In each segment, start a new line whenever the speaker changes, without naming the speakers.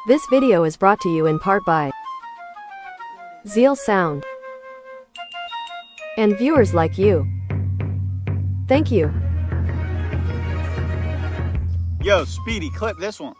This video is brought to you in part by Zeal Sound and viewers like you. Thank you.
Yo, Speedy, clip this one.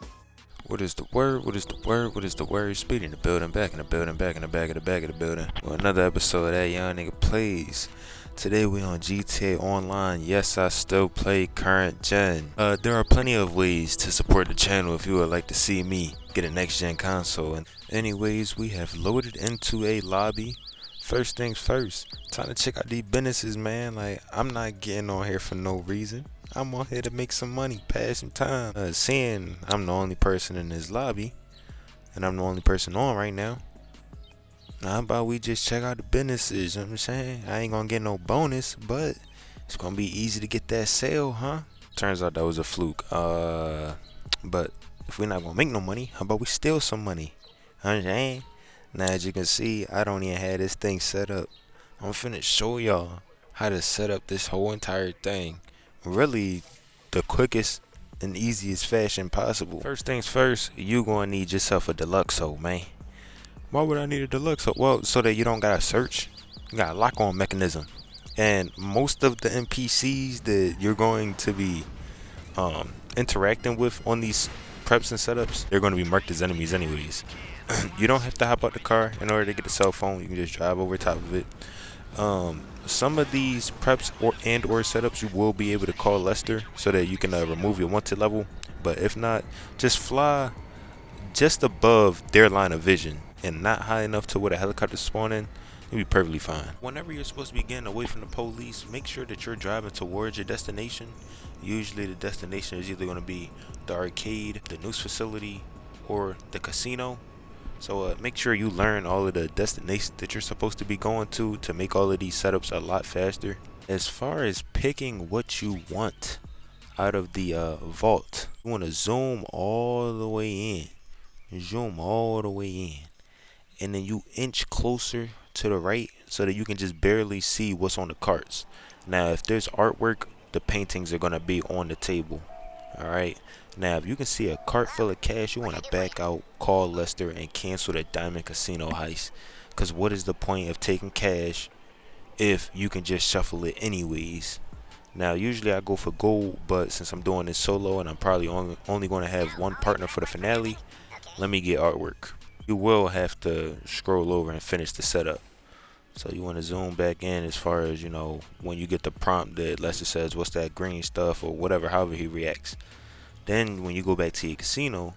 What is the word? What is the word? What is the word? Speedy in the building, back in the building, back in the back of the back of the building. Well, another episode of That Young Nigga Plays. Today we on GTA Online. Yes, I still play current gen. There are plenty of ways to support the channel if you would like to see me get a next gen console. And anyways, we have loaded into a lobby. First things first, time to check out these businesses, man. Like, I'm not getting on here for no reason. I'm on here to make some money, pass some time. Seeing I'm the only person in this lobby, and I'm the only person on right now. How about we just check out the businesses, you know what I'm saying? I ain't gonna get no bonus, but it's gonna be easy to get that sale, huh? Turns out that was a fluke. But if we're not gonna make no money, how about we steal some money? Understand? Now, as you can see, I don't even have this thing set up. I'm finna show y'all how to set up this whole entire thing. Really, the quickest and easiest fashion possible. First things first, you gonna need yourself a Deluxo, man. Why would I need a Deluxo? Well, so that you don't gotta search. You got a lock-on mechanism. And most of the NPCs that you're going to be interacting with on these preps and setups, they're going to be marked as enemies anyways. You don't have to hop out the car in order to get the cell phone. You can just drive over top of it. Some of these preps or setups you will be able to call Lester so that you can remove your wanted level. But if not, just fly just above their line of vision and not high enough to where the helicopter spawn in. You'll be perfectly fine. Whenever you're supposed to be getting away from the police, make sure that you're driving towards your destination. Usually the destination is either going to be the arcade, the news facility, or the casino. So make sure you learn all of the destinations that you're supposed to be going to make all of these setups a lot faster. As far as picking what you want out of the vault, you want to zoom all the way in. Zoom all the way in. And then you inch closer to the right so that you can just barely see what's on the carts. Now, if there's artwork, the paintings are going to be on the table. Alright, now if you can see a cart full of cash, you want to back out, call Lester, and cancel the Diamond Casino heist. Because what is the point of taking cash if you can just shuffle it anyways? Now, usually I go for gold, but since I'm doing this solo and I'm probably only going to have one partner for the finale, let me get artwork. You will have to scroll over and finish the setup. So you want to zoom back in as far as, you know, when you get the prompt that Lester says, what's that green stuff or whatever, however he reacts. Then when you go back to your casino,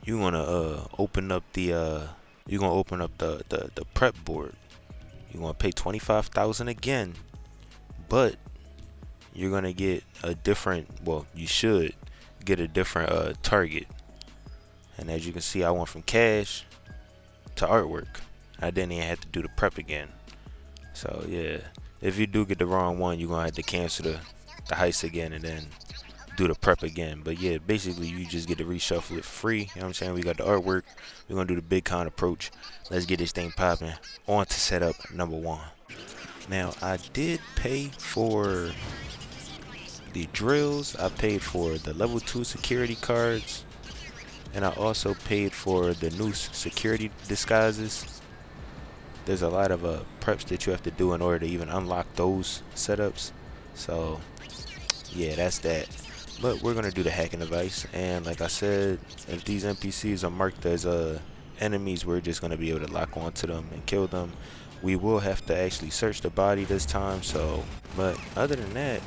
you want to open up the the prep board. You're going to pay $25,000 again, but you're going to get a different, well, you should get a different target. And as you can see, I went from cash to artwork. I didn't even have to do the prep again. So yeah, if you do get the wrong one, you're gonna have to cancel the heist again and then do the prep again. But yeah, basically you just get to reshuffle it free. You know what I'm saying? We got the artwork. We're gonna do the big con approach. Let's get this thing popping. On to setup number 1. Now, I did pay for the drills. I paid for the level 2 security cards. And I also paid for the noose security disguises. There's a lot of preps that you have to do in order to even unlock those setups. So yeah, that's that. But we're gonna do the hacking device. And like I said, if these NPCs are marked as enemies, we're just gonna be able to lock onto them and kill them. We will have to actually search the body this time. So, but other than that,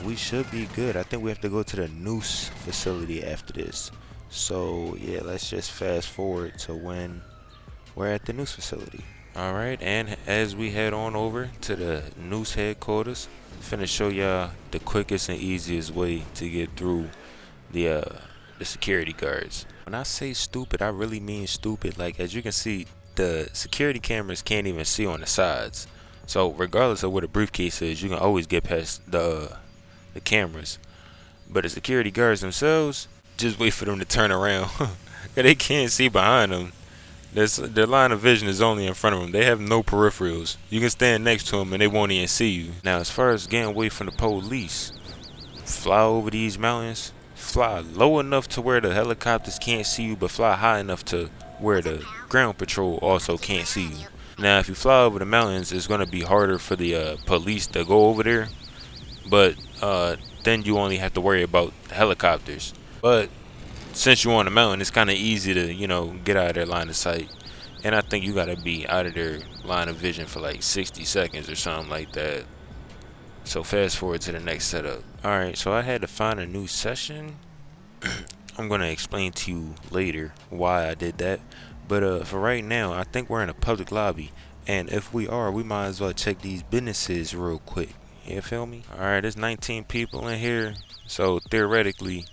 we should be good. I think we have to go to the noose facility after this. So yeah, let's just fast forward to when we're at the noose facility. Alright, and as we head on over to the noose headquarters, I'm finna show y'all the quickest and easiest way to get through the security guards. When I say stupid, I really mean stupid. Like, as you can see, the security cameras can't even see on the sides. So regardless of where the briefcase is, you can always get past the cameras. But the security guards themselves, just wait for them to turn around. They can't see behind them. Their line of vision is only in front of them. They have no peripherals. You can stand next to them and they won't even see you. Now, as far as getting away from the police, fly over these mountains, fly low enough to where the helicopters can't see you, but fly high enough to where the ground patrol also can't see you. Now, if you fly over the mountains, it's gonna be harder for the police to go over there, but then you only have to worry about helicopters. But since you're on the mountain, it's kind of easy to, get out of their line of sight. And I think you gotta be out of their line of vision for like 60 seconds or something like that. So fast forward to the next setup. Alright, so I had to find a new session. I'm gonna explain to you later why I did that. But for right now, I think we're in a public lobby. And if we are, we might as well check these businesses real quick. You feel me? Alright, there's 19 people in here. So theoretically,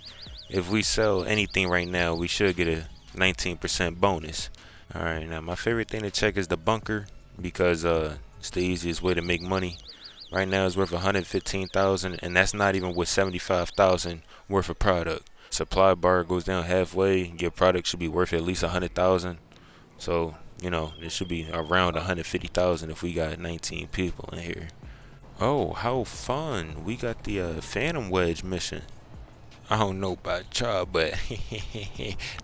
if we sell anything right now, we should get a 19% bonus. Alright, now my favorite thing to check is the bunker, because it's the easiest way to make money. Right now it's worth 115,000, and that's not even with 75,000 worth of product. Supply bar goes down halfway. Your product should be worth at least 100,000. So it should be around 150,000 if we got 19 people in here. Oh, how fun! We got the Phantom Wedge mission. I don't know about y'all, but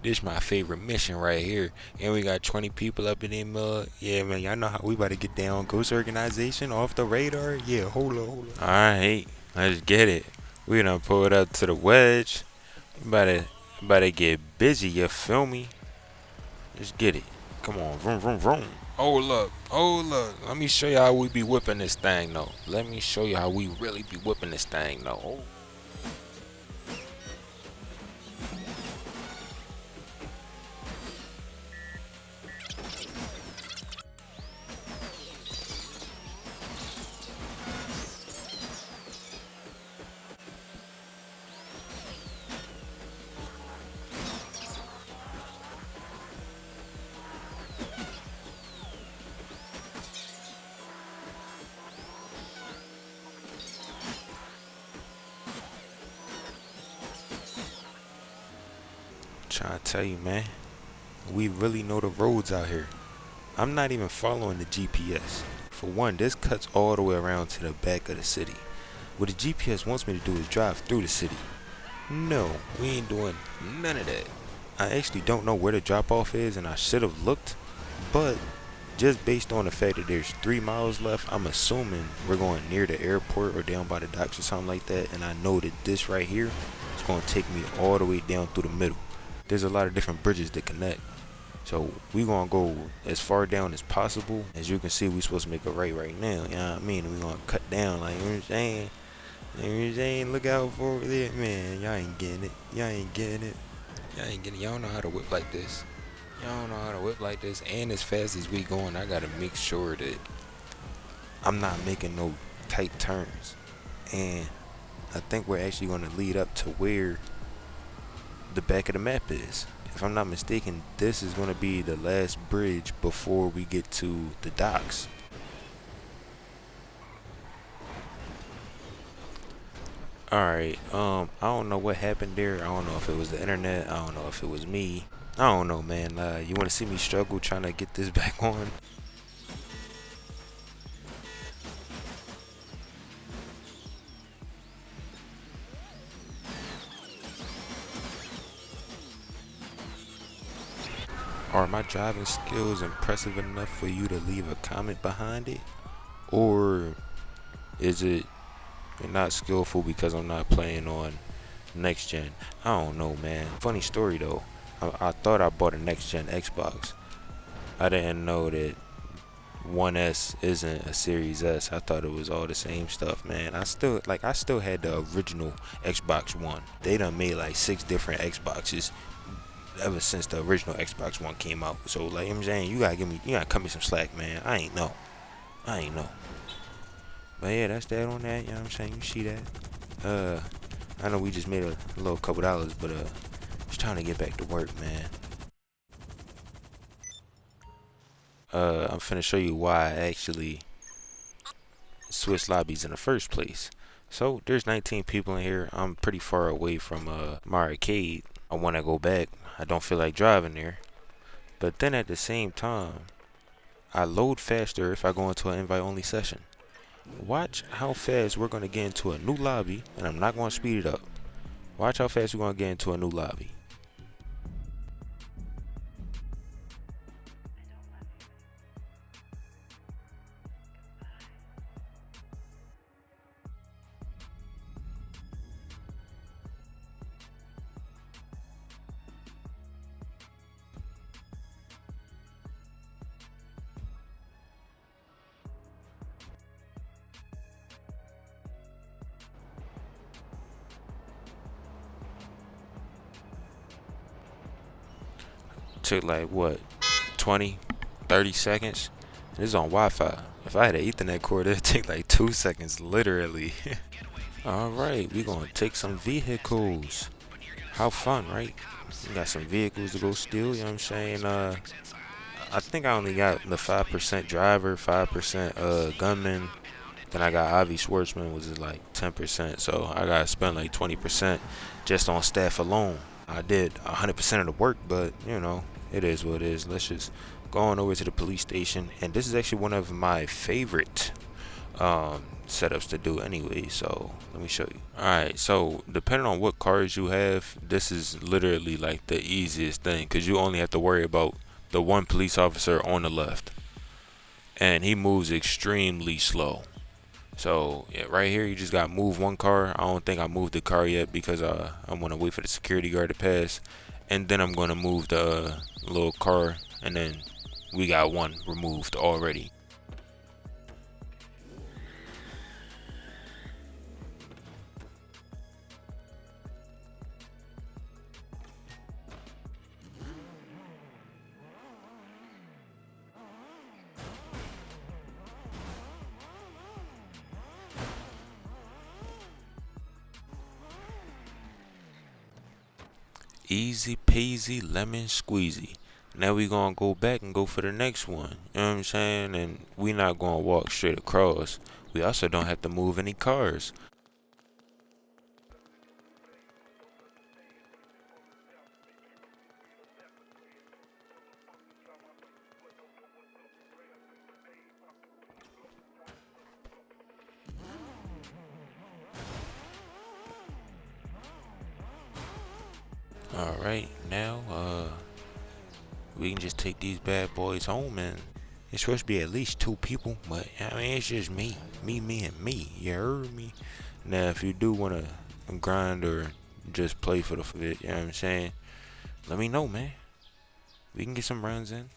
this my favorite mission right here. And we got 20 people up in there, mud. Yeah, man, y'all know how we about to get down. Ghost Organization off the radar. Yeah, hold on. Alright, let's get it. We done pulled up to the wedge. About to get busy, you feel me? Let's get it. Come on, vroom, vroom, vroom. Hold up. Let me show you how we be whipping this thing, though. Let me show you how we really be whipping this thing, though. Oh. Trying to tell you, man, we really know the roads out here. I'm not even following the GPS. For one, this cuts all the way around to the back of the city. What the GPS wants me to do is drive through the city. No, we ain't doing none of that. I actually don't know where the drop off is, and I should have looked, but just based on the fact that there's 3 miles left, I'm assuming we're going near the airport or down by the docks or something like that. And I know that this right here is going to take me all the way down through the middle. There's a lot of different bridges that connect, so we gonna go as far down as possible. As you can see, we supposed to make a right now, you know what I mean? We gonna cut down, like, you know what I'm saying? You know what I'm saying? Look out for over there, man. Y'all ain't getting it. Y'all don't know how to whip like this. And as fast as we going, I gotta make sure that I'm not making no tight turns. And I think we're actually gonna lead up to where the back of the map is. If I'm not mistaken, this is going to be the last bridge before we get to the docks. Alright, I don't know what happened there. I don't know if it was the internet. I don't know if it was me. I don't know, man. You want to see me struggle trying to get this back on? Are my driving skills impressive enough for you to leave a comment behind it? Or is it not skillful because I'm not playing on next gen? I don't know, man. Funny story though. I thought I bought a next gen Xbox. I didn't know that 1S isn't a Series S. I thought it was all the same stuff, man. I still had the original Xbox One. They done made like 6 different Xboxes ever since the original Xbox One came out. So like I'm saying, you gotta cut me some slack, man. I ain't know. But yeah, that's that on that, you know what I'm saying? You see that? I know we just made a little couple dollars, but just trying to get back to work, man. I'm finna show you why I actually switched lobbies in the first place. So there's 19 people in here. I'm pretty far away from my arcade. I want to go back. I don't feel like driving there. But then at the same time, I load faster if I go into an invite only session. Watch how fast we're going to get into a new lobby, and I'm not going to speed it up. Watch how fast we're gonna get into a new lobby. Took like what, 20, 30 seconds. This is on Wi-Fi. If I had an Ethernet cord, it'd take like 2 seconds, literally. All right, we gonna take some vehicles. How fun, right? We got some vehicles to go steal. You know what I'm saying? I think I only got the 5% driver, 5% gunman. Then I got Avi Schwartzman, which is like 10%. So I gotta spend like 20% just on staff alone. I did 100% of the work, but you know, it is what it is. Let's just go on over to the police station. And this is actually one of my favorite setups to do anyway, so let me show you. Alright, so depending on what cars you have, this is literally like the easiest thing, because you only have to worry about the one police officer on the left, and he moves extremely slow. So yeah, right here you just got to move one car. I don't think I moved the car yet because I'm gonna wait for the security guard to pass, and then I'm gonna move the little car, and then we got one removed already. Easy peasy lemon squeezy. Now we gonna go back and go for the next one. You know what I'm saying? And we not gonna walk straight across. We also don't have to move any cars. Alright, now we can just take these bad boys home, and it's supposed to be at least 2 people, but I mean it's just me, and me. You heard me? Now if you do wanna grind or just play for the fit, you know what I'm saying? Let me know, man. We can get some runs in.